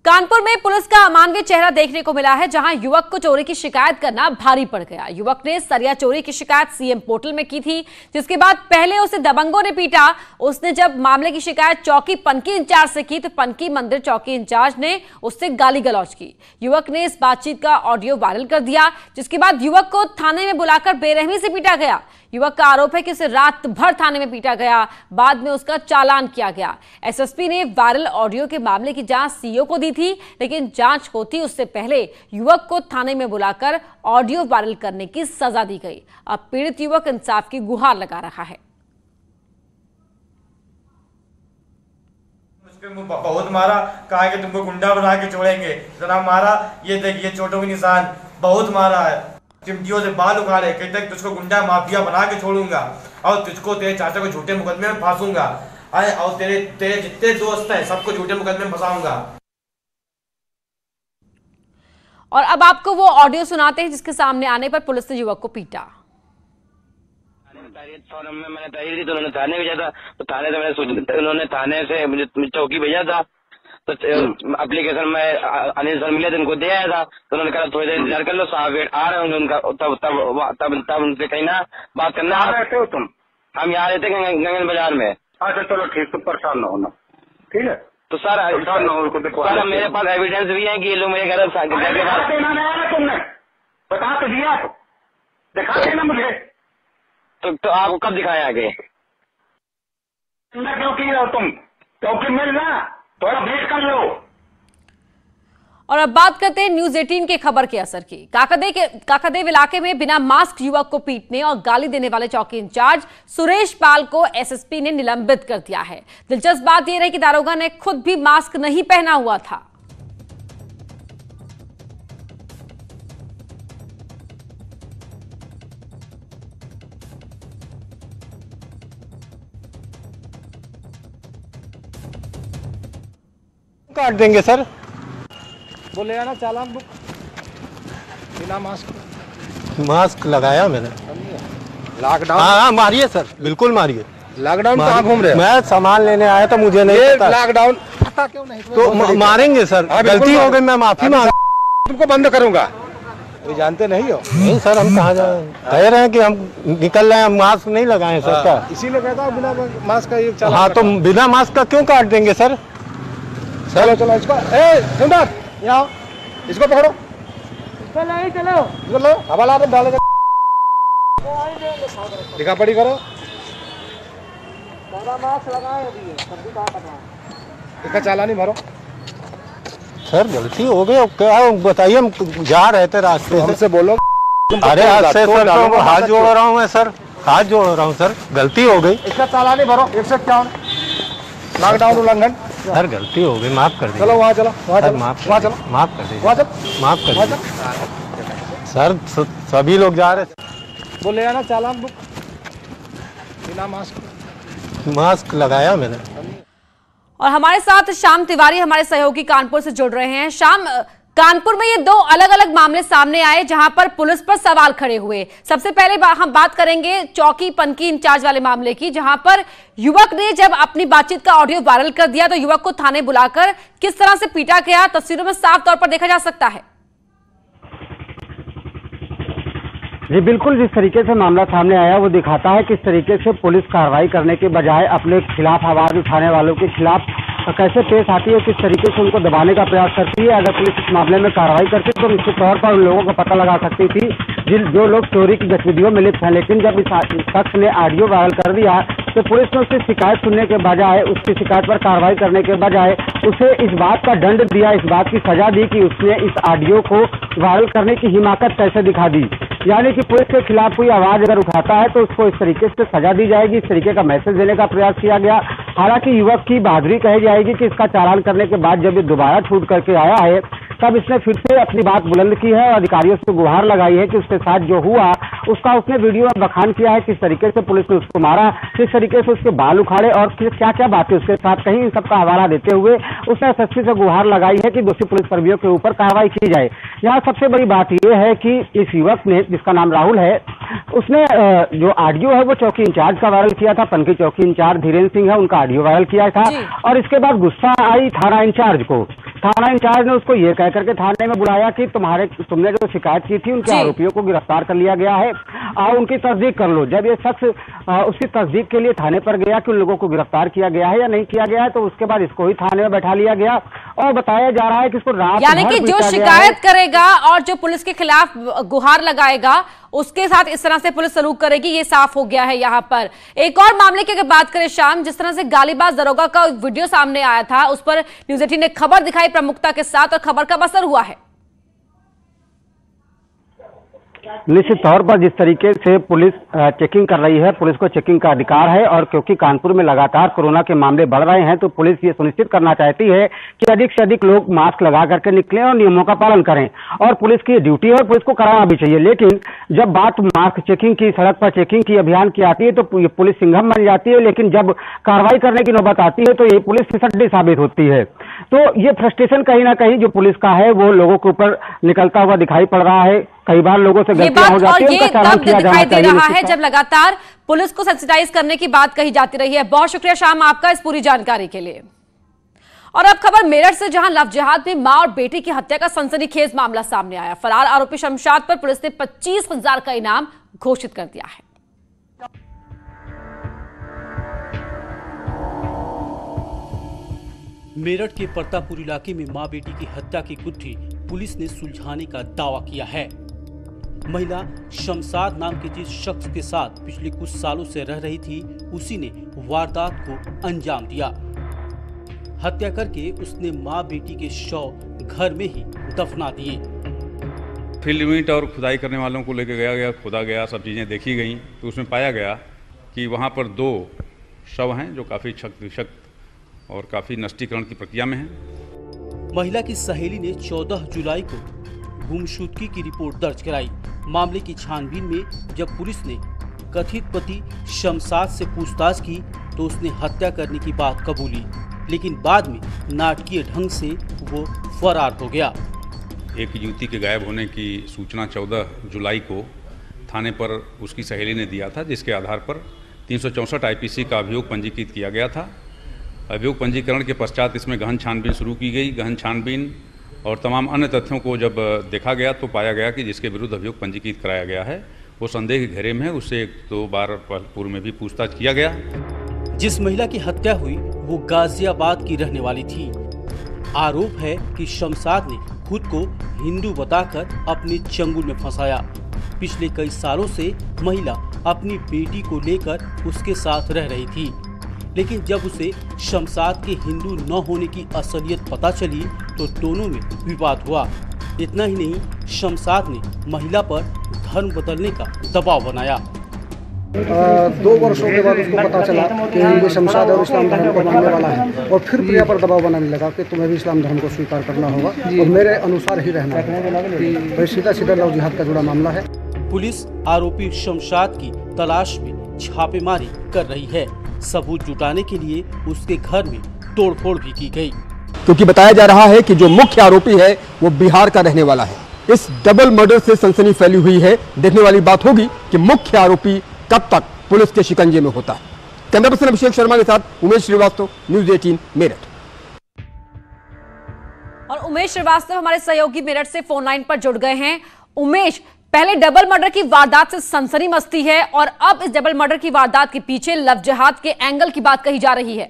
कानपुर में पुलिस का अमानवीय चेहरा देखने को मिला है, जहां युवक को चोरी की शिकायत करना भारी पड़ गया। युवक ने सरिया चोरी की शिकायत सीएम पोर्टल में की थी, जिसके बाद पहले उसे दबंगों ने पीटा। उसने जब मामले की शिकायत चौकी पनकी इंचार्ज से की तो पनकी मंदिर चौकी इंचार्ज ने उससे गाली गलौज की। युवक ने इस बातचीत का ऑडियो वायरल कर दिया, जिसके बाद युवक को थाने में बुलाकर बेरहमी से पीटा गया। युवक का आरोप है कि उसे रात भर थाने में पीटा गया, बाद में उसका चालान किया गया। एसएसपी ने वायरल ऑडियो के मामले की जांच सीओ को दी थी, लेकिन जांच होती उससे पहले युवक को थाने में बुलाकर ऑडियो वायरल करने की सजा दी गई। अब पीड़ित युवक इंसाफ की गुहार लगा रहा है। बहुत मारा, कहा कि तुमको गुंडा बना के छोड़ेंगे, इतना मारा, ये देखिए चोटों के निशान, बहुत मारा है। चिमटियों से बाल उखाड़े, कहते हैं तुझको गुंडा माफिया बना के छोड़ूंगा और तुझको तेरे चाचा को झूठे मुकदमे में फांसूंगा और तेरे जितने दोस्त हैं सबको झूठे मुकदमे में फंसाऊंगा। और अब आपको वो ऑडियो सुनाते हैं जिसके सामने आने पर पुलिस ने युवक को पीटा। मैंने तहरीर दी तो उन्होंने थाने भेजा था, तो थाने से उन्होंने थाने से मुझे चौकी भेजा था, तो एप्लीकेशन में अनिल सर मिले थे, उनको दे आया था, तो उन्होंने कहा थोड़ी देर इंतजार कर लो, साहब वेट आ रहे होंगे उनका, तब उनसे कहीं ना बात करना। रहते हो तुम? हम यहाँ रहते गंगन बाजार में। अच्छा चलो ठीक, तो परेशान न होना, ठीक है। तो सर मेरे पास एविडेंस भी है कि ये लोग मेरे घर तुमने बता तो दिया, दिखा देना मुझे। तो आपको कब दिखाया आगे? क्यों की रहो तुम? चौकी मिल ना, थोड़ा वेट कर लो। और अब बात करते हैं न्यूज 18 के खबर के असर की। काकादेव इलाके में बिना मास्क युवक को पीटने और गाली देने वाले चौकी इंचार्ज सुरेश पाल को एसएसपी ने निलंबित कर दिया है। दिलचस्प बात यह रही कि दारोगा ने खुद भी मास्क नहीं पहना हुआ था। काट देंगे सर, बोले ना चालान बुक बिना मास्क लगाया मैंने। लॉकडाउन? हाँ मारिए सर, बिल्कुल मारिए। लॉकडाउन कहाँ घूम रहे हो? मैं सामान लेने आया था, मुझे नहीं पता। लॉकडाउन पता क्यों नहीं? तो मारेंगे सर, गलती हो गई, मैं माफी मांग, तुमको बंद करूंगा। ये जानते नहीं हो? नहीं सर, हम कहाँ कह रहे हैं कि हम निकल रहे हैं, हम मास्क नहीं लगाए सर का। इसीलिए कहता हूँ बिना मास्क का ये चालान। हाँ तो बिना मास्क का क्यों काट देंगे सर? चलो चलो इसको, सुंदर यहाँ इसको पकड़ो, चलो हवाला में डालेगा, लिखा पढ़ी करो। इसका चालान ही भरो सर। गलती हो गई, क्या बताइए, हम जा रहे थे रास्ते, हमसे बोलो। अरे आज से सर तो हाथ जोड़ रहा हूँ मैं सर, हाथ जोड़ रहा हूँ सर, गलती हो गई। इसका चालान ही भरो, 151 लॉकडाउन उल्लंघन। सर गलती हो गई, माफ कर दीजिए। चलो वहाँ चलो, वहाँ चलो, वहाँ चलो, माफ कर दीजिए, वहाँ चलो, माफ कर दीजिए सर। सभी लोग जा रहे बोले ना चालान बुक बिना मास्क लगाया मैंने। और हमारे साथ श्याम तिवारी हमारे सहयोगी कानपुर से जुड़ रहे हैं। श्याम, कानपुर में ये दो अलग अलग मामले सामने आए जहां पर पुलिस पर सवाल खड़े हुए। सबसे पहले हम बात करेंगे चौकी पनकी इंचार्ज वाले मामले की, जहां पर युवक ने जब अपनी बातचीत का ऑडियो वायरल कर दिया तो युवक को थाने बुलाकर किस तरह से पीटा गया, तस्वीरों में साफ तौर पर देखा जा सकता है। जी बिल्कुल, जिस तरीके से मामला सामने आया वो दिखाता है किस तरीके से पुलिस कार्रवाई करने के बजाय अपने खिलाफ आवाज उठाने वालों के खिलाफ कैसे पेश आती है, किस तरीके से उनको दबाने का प्रयास करती है। अगर पुलिस इस मामले में कार्रवाई करती तो निश्चित तौर पर उन लोगों को पता लगा सकती थी जो लोग चोरी की गतिविधियों में लिप्त हैं। लेकिन जब इस शख्स ने ऑडियो वायरल कर दिया तो पुलिस ने उसकी शिकायत सुनने के बजाय, उसकी शिकायत पर कार्रवाई करने के बजाय उसे इस बात का दंड दिया, इस बात की सजा दी कि उसने इस ऑडियो को वायरल करने की हिमाकत कैसे दिखा दी। यानी कि पुलिस के खिलाफ कोई आवाज अगर उठाता है तो उसको इस तरीके से सजा दी जाएगी, इस तरीके का मैसेज देने का प्रयास किया गया। हालांकि युवक की बहादुरी कही जाएगी कि इसका चालान करने के बाद जब ये दोबारा छूट करके आया है तब इसने फिर से अपनी बात बुलंद की है और अधिकारियों से गुहार लगाई है कि उसके साथ जो हुआ उसका उसने वीडियो में बखान किया है, किस तरीके से पुलिस ने उसको मारा, किस तरीके से उसके बाल उखाड़े और क्या क्या बातें उसके साथ कही। इन सबका हवाला देते हुए उसने एसएसपी से गुहार लगाई है कि दोषी पुलिसकर्मियों के ऊपर कार्रवाई की जाए। यहाँ सबसे बड़ी बात यह है कि इस युवक ने, जिसका नाम राहुल है, उसने जो ऑडियो है वो चौकी इंचार्ज का वायरल किया था, पनकी चौकी इंचार्ज धीरेन्द्र सिंह है उनका ऑडियो वायरल किया था। और इसके बाद गुस्सा आई थाना इंचार्ज को। थाना इंचार्ज ने उसको ये कह करके थाने में बुलाया कि तुमने जो शिकायत की थी उनके आरोपियों को गिरफ्तार कर लिया गया है, आओ उनकी तस्दीक कर लो। जब ये शख्स उसकी तस्दीक के लिए थाने पर गया कि उन लोगों को गिरफ्तार किया गया है या नहीं किया गया है, तो उसके बाद इसको ही थाने में बैठा लिया गया और बताया जा रहा है कि इसको रात यानी कि जो शिकायत करेगा और जो पुलिस के खिलाफ गुहार लगाएगा उसके साथ इस तरह से पुलिस सलूक करेगी, ये साफ हो गया है। यहाँ पर एक और मामले की अगर बात करें शाम, जिस तरह से गालीबाज दरोगा का वीडियो सामने आया था उस पर न्यूज़ 18 ने खबर दिखाई प्रमुखता के साथ और खबर का असर हुआ है। निश्चित तौर पर जिस तरीके से पुलिस चेकिंग कर रही है, पुलिस को चेकिंग का अधिकार है और क्योंकि कानपुर में लगातार कोरोना के मामले बढ़ रहे हैं तो पुलिस ये सुनिश्चित करना चाहती है कि अधिक से अधिक लोग मास्क लगा करके निकलें और नियमों का पालन करें, और पुलिस की ड्यूटी है और पुलिस को कराना भी चाहिए। लेकिन जब बात मास्क चेकिंग की, सड़क पर चेकिंग की, अभियान की आती है तो पुलिस सिंघम बन जाती है, लेकिन जब कार्रवाई करने की नौबत आती है तो ये पुलिस फिसड्डी साबित होती है। तो ये फ्रस्ट्रेशन कहीं ना कहीं जो पुलिस का है वो लोगों के ऊपर निकलता हुआ दिखाई पड़ रहा है। कई बार लोगों से गलतियां हो जाती है, उनका चालान किया जाना चाहिए। दिखाई दे रहा है जब लगातार पुलिस को सेंसिटाइज करने की बात कही जाती रही है। बहुत शुक्रिया शाम आपका इस पूरी जानकारी के लिए। और अब खबर मेरठ से, जहां लव जिहाद में मां और बेटी की हत्या का सनसनीखेज मामला सामने आया। फरार आरोपी शमशाद पर पुलिस ने 25,000 का इनाम घोषित कर दिया है। मेरठ के परतापुर इलाके में मां बेटी की हत्या की गुत्थी पुलिस ने सुलझाने का दावा किया है। महिला शमशाद नाम के जिस शख्स के साथ पिछले कुछ सालों से रह रही थी, उसी ने वारदात को अंजाम दिया। हत्या करके उसने मां बेटी के शव घर में ही दफना दिए। फील्ड यूनिट और खुदाई करने वालों को लेकर गया, खोदा गया, सब चीज़ें देखी गई तो उसमें पाया गया कि वहाँ पर 2 शव हैं जो काफ़ी क्षत और काफ़ी नष्टीकरण की प्रक्रिया में है। महिला की सहेली ने 14 जुलाई को गुमशुदगी की रिपोर्ट दर्ज कराई। मामले की छानबीन में जब पुलिस ने कथित पति शमशाद से पूछताछ की तो उसने हत्या करने की बात कबूली, लेकिन बाद में नाटकीय ढंग से वो फरार हो गया। एक युवती के गायब होने की सूचना 14 जुलाई को थाने पर उसकी सहेली ने दिया था, जिसके आधार पर 364 IPC का अभियोग पंजीकृत किया गया था। अभियोग पंजीकरण के पश्चात इसमें गहन छानबीन शुरू की गई। गहन छानबीन और तमाम अन्य तथ्यों को जब देखा गया तो पाया गया कि जिसके विरुद्ध अभियोग पंजीकृत कराया गया है वो संदेह के घेरे में है। उससे 1-2 बार पूर्व में भी पूछताछ किया गया। जिस महिला की हत्या हुई वो गाजियाबाद की रहने वाली थी। आरोप है कि शमशाद ने खुद को हिंदू बताकर अपने चंगुल में फंसाया। पिछले कई सालों से महिला अपनी बेटी को लेकर उसके साथ रह रही थी, लेकिन जब उसे शमशाद के हिंदू न होने की असलियत पता चली तो दोनों में विवाद हुआ। इतना ही नहीं, शमशाद ने महिला पर धर्म बदलने का दबाव बनाया। 2 वर्षों के बाद उसको पता चला कि ये शमशाद और इस्लाम धर्म को मानने वाला है और फिर प्रिया पर दबाव बनाने लगा कि तुम्हें भी इस्लाम धर्म को स्वीकार करना होगा और मेरे अनुसार ही रहना है। सीधा सीधा लव जिहाद का जुड़ा मामला है। पुलिस आरोपी शमशाद की तलाश में छापेमारी कर रही है। सबूत जुटाने के लिए उसके घर में तोड़फोड़ भी की गई, क्योंकि बताया जा रहा है कि जो मुख्य आरोपी है वो बिहार का रहने वाला है। इस डबल मर्डर से सनसनी फैली हुई है। देखने वाली बात होगी कि मुख्य आरोपी कब तक पुलिस के शिकंजे में होता है। कैमरा पर्सन अभिषेक शर्मा के साथ उमेश श्रीवास्तव, न्यूज़ 18 मेरठ। और उमेश श्रीवास्तव हमारे सहयोगी मेरठ से फोन लाइन पर जुड़ गए हैं। उमेश, पहले डबल मर्डर की वारदात से सनसनी मस्ती है और अब इस डबल मर्डर की वारदात के पीछे लव जिहाद के एंगल की बात कही जा रही है।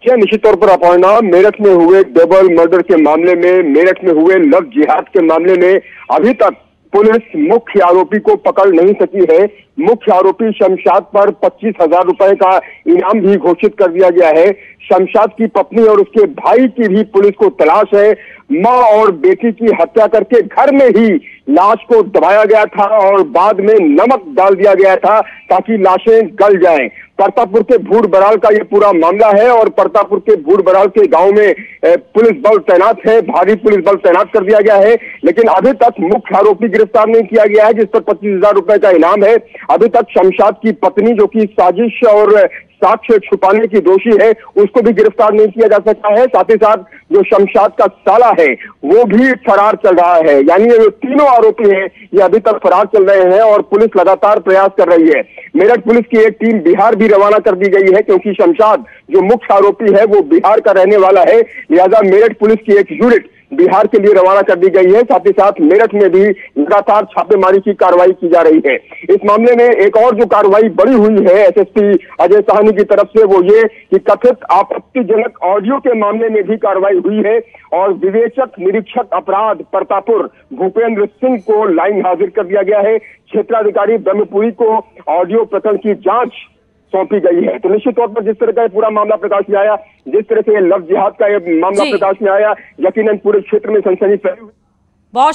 क्या निश्चित तौर पर अपर्णा, मेरठ में हुए डबल मर्डर के मामले में, मेरठ में हुए लव जिहाद के मामले में अभी तक पुलिस मुख्य आरोपी को पकड़ नहीं सकी है। मुख्य आरोपी शमशाद पर 25,000 रुपए का इनाम भी घोषित कर दिया गया है। शमशाद की पत्नी और उसके भाई की भी पुलिस को तलाश है। मां और बेटी की हत्या करके घर में ही लाश को दबाया गया था और बाद में नमक डाल दिया गया था ताकि लाशें गल जाएं। परतापुर के भूड़ बराल का ये पूरा मामला है और परतापुर के भूड़ बराल के गांव में पुलिस बल तैनात है, भारी पुलिस बल तैनात कर दिया गया है, लेकिन अभी तक मुख्य आरोपी गिरफ्तार नहीं किया गया है, जिस पर 25,000 रुपए का इनाम है। अभी तक शमशाद की पत्नी, जो कि साजिश और साक्ष्य छुपाने की दोषी है, उसको भी गिरफ्तार नहीं किया जा सका है। साथ ही साथ जो शमशाद का साला है वो भी फरार चल रहा है। यानी ये तीनों आरोपी हैं ये अभी तक फरार चल रहे हैं और पुलिस लगातार प्रयास कर रही है। मेरठ पुलिस की एक टीम बिहार भी रवाना कर दी गई है, क्योंकि शमशाद जो मुख्य आरोपी है वो बिहार का रहने वाला है, लिहाजा मेरठ पुलिस की एक यूनिट बिहार के लिए रवाना कर दी गई है। साथ ही साथ मेरठ में भी लगातार छापेमारी की कार्रवाई की जा रही है। इस मामले में एक और जो कार्रवाई बड़ी हुई है एसएसपी अजय साहनी की तरफ से, वो ये कि कथित आपत्तिजनक ऑडियो के मामले में भी कार्रवाई हुई है और विवेचक निरीक्षक अपराध प्रतापुर भूपेंद्र सिंह को लाइन हाजिर कर दिया गया है। क्षेत्राधिकारी ब्रह्मपुरी को ऑडियो प्रकरण की जांच सौंपी गई है। तो निश्चित तौर पर जिस तरह का पूरा मामला प्रकाश में आया, जिस तरह से लव जिहाद का ये मामला प्रकाश में आया, यकीनन पूरे क्षेत्र में सनसनी फैली हुई।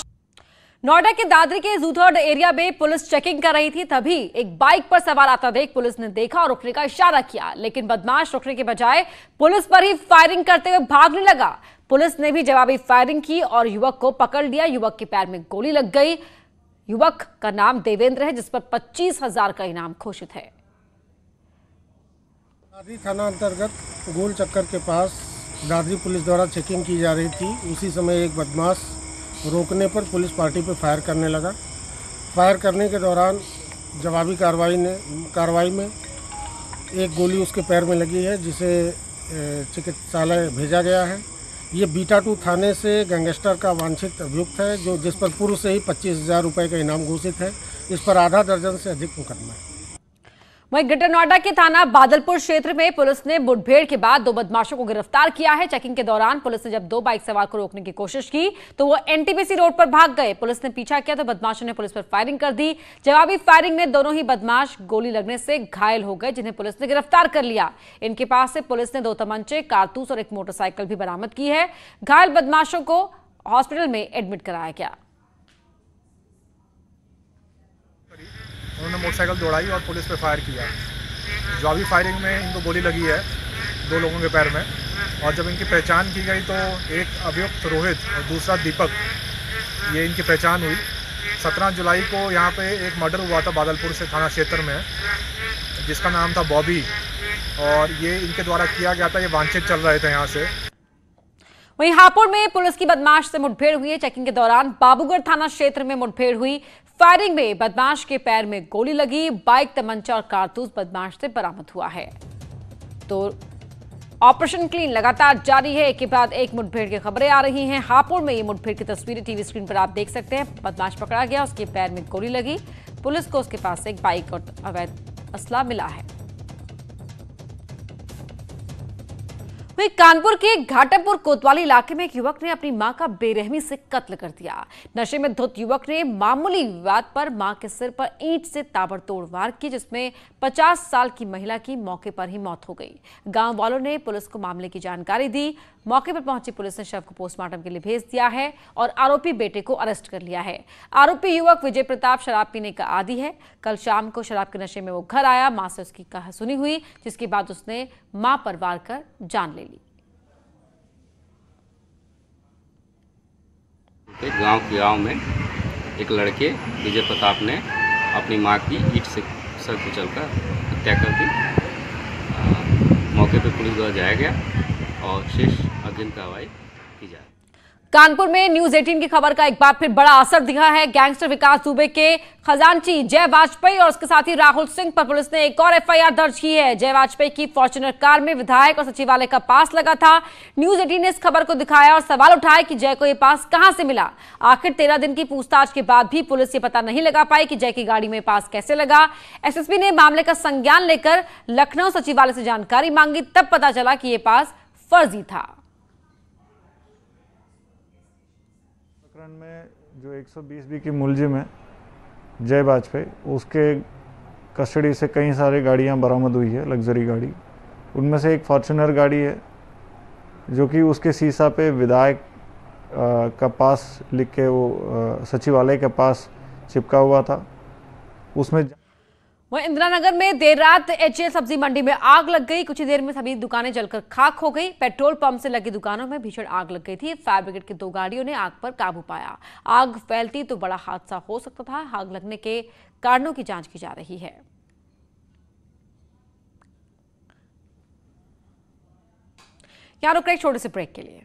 नोएडा के दादरी के जूथर्ड एरिया में पुलिस चेकिंग कर रही थी, तभी एक बाइक पर सवार आता देख पुलिस ने देखा और रुकने का इशारा किया, लेकिन बदमाश रुकने के बजाय पुलिस पर ही फायरिंग करते हुए भागने लगा। पुलिस ने भी जवाबी फायरिंग की और युवक को पकड़ लिया। युवक के पैर में गोली लग गई। युवक का नाम देवेंद्र है, जिस पर 25,000 का इनाम घोषित है। दादरी थाना अंतर्गत गोल चक्कर के पास दादरी पुलिस द्वारा चेकिंग की जा रही थी। उसी समय एक बदमाश रोकने पर पुलिस पार्टी पर फायर करने लगा। फायर करने के दौरान जवाबी कार्रवाई में एक गोली उसके पैर में लगी है, जिसे चिकित्सालय भेजा गया है। ये बीटा 2 थाने से गैंगस्टर का वांछित अभियुक्त है, जिस पर पूर्व से ही 25,000 रुपये का इनाम घोषित है। इस पर आधा दर्जन से अधिक मुकदमा है। वहीं ग्रेटर नोएडा के थाना बादलपुर क्षेत्र में पुलिस ने मुठभेड़ के बाद 2 बदमाशों को गिरफ्तार किया है। चेकिंग के दौरान पुलिस ने जब 2 बाइक सवार को रोकने की कोशिश की तो वो एनटीपीसी रोड पर भाग गए। पुलिस ने पीछा किया तो बदमाशों ने पुलिस पर फायरिंग कर दी। जवाबी फायरिंग में दोनों ही बदमाश गोली लगने से घायल हो गए, जिन्हें पुलिस ने गिरफ्तार कर लिया। इनके पास से पुलिस ने 2 तमंचे, कारतूस और एक मोटरसाइकिल भी बरामद की है। घायल बदमाशों को हॉस्पिटल में एडमिट कराया गया। उन्होंने मोटरसाइकिल दौड़ाई और पुलिस पे फायर किया। जवाबी फायरिंग में इनको गोली लगी है 2 लोगों के पैर में, और जब इनकी पहचान की गई तो एक अभियुक्त रोहित और दूसरा दीपक, ये इनकी पहचान हुई। 17 जुलाई को यहाँ पे एक मर्डर हुआ था बादलपुर से थाना क्षेत्र में, जिसका नाम था बॉबी, और ये इनके द्वारा किया गया था। ये वांछित चल रहे थे यहाँ से। वहीं हापुड़ में पुलिस की बदमाश से मुठभेड़ हुई है। चेकिंग के दौरान बाबूगढ़ थाना क्षेत्र में मुठभेड़ हुई। फायरिंग में बदमाश के पैर में गोली लगी। बाइक, तमंचा और कारतूस बदमाश से बरामद हुआ है। तो ऑपरेशन क्लीन लगातार जारी है। एक के बाद एक मुठभेड़ की खबरें आ रही हैं। हापुड़ में ये मुठभेड़ की तस्वीरें टीवी स्क्रीन पर आप देख सकते हैं। बदमाश पकड़ा गया, उसके पैर में गोली लगी। पुलिस को उसके पास एक बाइक और अवैध असला मिला है। वहीं कानपुर के घाटमपुर कोतवाली इलाके में एक युवक ने अपनी मां का बेरहमी से कत्ल कर दिया। नशे में धुत युवक ने मामूली विवाद पर मां के सिर पर ईंट से ताबड़तोड़ वार की, जिसमें 50 साल की महिला की मौके पर ही मौत हो गई। गांव वालों ने पुलिस को मामले की जानकारी दी। मौके पर पहुंची पुलिस ने शव को पोस्टमार्टम के लिए भेज दिया है और आरोपी बेटे को अरेस्ट कर लिया है। आरोपी युवक विजय प्रताप शराब पीने का आदी है। कल शाम को शराब के नशे में वो घर आया। मां से उसकी कहासुनी हुई, जिसके बाद उसने मां पर वार कर जान ले ली। गांव में एक लड़के विजय प्रताप ने अपनी मां की ईंट से सर कुचलकर हत्या कर दी। मौके पर पुलिस द्वारा जाया गया और शेष अग्रिम कार्रवाई की जाए। कानपुर में न्यूज 18 की खबर का एक बार फिर बड़ा असर दिखा है। गैंगस्टर विकास दुबे के खजांची जय वाजपेयी और उसके साथी राहुल सिंह पर पुलिस ने एक और एफआईआर दर्ज की है। जय वाजपेयी की फॉर्च्यूनर कार में विधायक और सचिवालय का पास लगा था। न्यूज 18 ने इस खबर को दिखाया और सवाल उठाया कि जय को यह पास कहां से मिला। आखिर 13 दिन की पूछताछ के बाद भी पुलिस ये पता नहीं लगा पाई कि जय की गाड़ी में पास कैसे लगा। एसएसपी ने मामले का संज्ञान लेकर लखनऊ सचिवालय से जानकारी मांगी, तब पता चला कि यह पास फर्जी था। में जो 120B की मुलजिम है जय वाजपेयी, उसके कस्टडी से कई सारी गाड़ियां बरामद हुई है, लग्जरी गाड़ी। उनमें से एक फॉर्च्यूनर गाड़ी है जो कि उसके शीशा पे विधायक का पास लिख के वो सचिवालय के पास चिपका हुआ था। उसमें वहीं इंदिरा नगर में देर रात एचएल सब्जी मंडी में आग लग गई। कुछ ही देर में सभी दुकानें जलकर खाक हो गई। पेट्रोल पंप से लगी दुकानों में भीषण आग लग गई थी। फायर ब्रिगेड की 2 गाड़ियों ने आग पर काबू पाया। आग फैलती तो बड़ा हादसा हो सकता था। आग लगने के कारणों की जांच की जा रही है। यहां रुक रहे छोटे से ब्रेक के लिए।